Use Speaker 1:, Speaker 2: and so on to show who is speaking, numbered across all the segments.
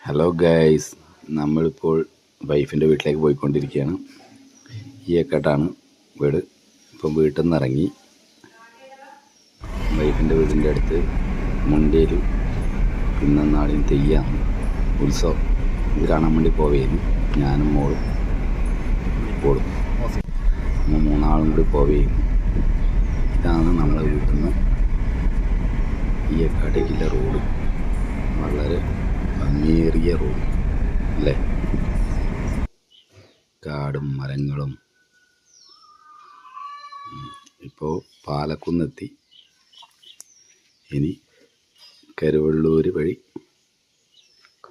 Speaker 1: Hello guys, നമ്മളിപ്പോൾ വൈഫിൻ്റെ വീട്ടിലേക്ക് പോയിക്കൊണ്ടിരിക്കുകയാണ്. ഈ ഏക്കട്ടാണ് വീട്. ഇപ്പം വീട്ടിൽ നിന്ന് ഇറങ്ങി വൈഫിൻ്റെ വീടിൻ്റെ അടുത്ത് മുണ്ടേരി പിന്നന്നാളിന് തെയ്യാണ് ഉത്സവം. ഇത് കാണാൻ വേണ്ടി പോവുകയായിരുന്നു. ഞാനും മോളും ഇപ്പോഴും നമ്മൾ മൂന്നാളും കൂടി പോവുകയായിരുന്നു. ഇതാണ് നമ്മളെ വീട്ടിൽ നിന്ന് ഈ ഏക്കാട്ടേക്കുള്ള റോഡ്. വളരെ ഭംഗിയേറിയ റോഡ് അല്ലേ, കാടും മരങ്ങളും. ഇപ്പോൾ പാലക്കുന്നെത്തി. ഇനി കരുവള്ളൂർ വഴി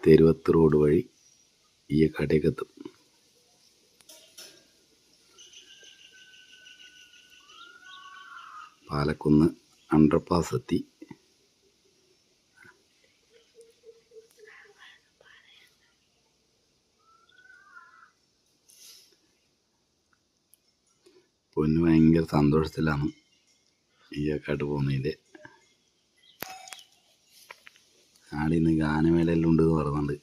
Speaker 1: തെരുവത്ത് റോഡ് വഴി ഈ ഏക്കാട്ടേക്ക് എത്തും. പാലക്കുന്ന് അണ്ടർപാസ് എത്തി. പൊന്നു ഭയങ്കര സന്തോഷത്തിലാണ് ഈ ഏക്കാട്ട് പോകുന്നതിൻ്റെ. ആടെ ഇന്ന് ഗാനമേളയെല്ലാം ഉണ്ടെന്ന് പറയുന്നുണ്ട്.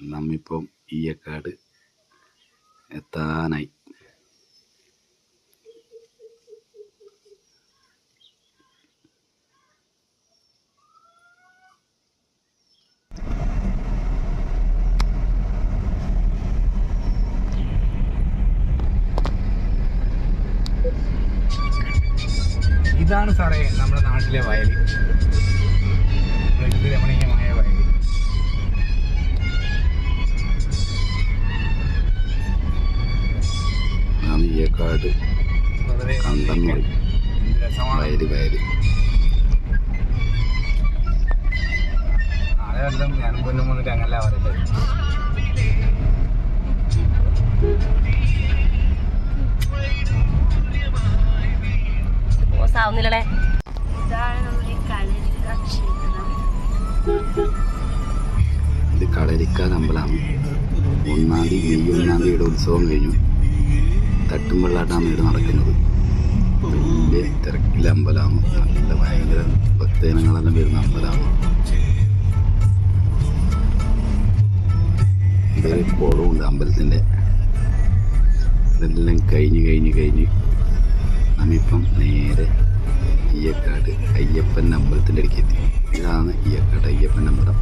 Speaker 1: നമ്മിപ്പം ഈ ഏക്കാട് എത്താനായി.
Speaker 2: ഇതാണ് സാറേ നമ്മുടെ നാട്ടിലെ വയൽ, പ്രകൃതി രമണീയമായ വയൽ.
Speaker 1: ഈ ഏക്കാട് കണ്ടം വയല് വയല്.
Speaker 2: നാളെ വല്ലതും ഞാനും കൊല്ലും വന്നിട്ട് അങ്ങനല്ല പറയല്ലേ.
Speaker 3: ആവുന്നില്ലേ.
Speaker 1: ഇത് കളരിക്കാൽ അമ്പലമാണ്. 1 മെയ് 1 ഉത്സവം കഴിഞ്ഞു. തട്ടുംവെള്ളാട്ടാണ് ഇവിടെ നടക്കുന്നത്. വലിയ തിരക്കിലെ അമ്പലമാണ്. നല്ല ഭയങ്കര ഭക്തജനങ്ങളെല്ലാം വരുന്ന അമ്പലമാണ്. ഇതൊരു കുളമുണ്ട് അമ്പലത്തിൻ്റെ. ഇതെല്ലാം കഴിഞ്ഞ് നമ്മിപ്പം നേരെ ഈ ഏക്കാട് അയ്യപ്പൻ അമ്പലത്തിൻ്റെ അടുക്ക് എത്തി. ഇതാണ് ഈ ഏക്കാട് അയ്യപ്പൻ അമ്പലം.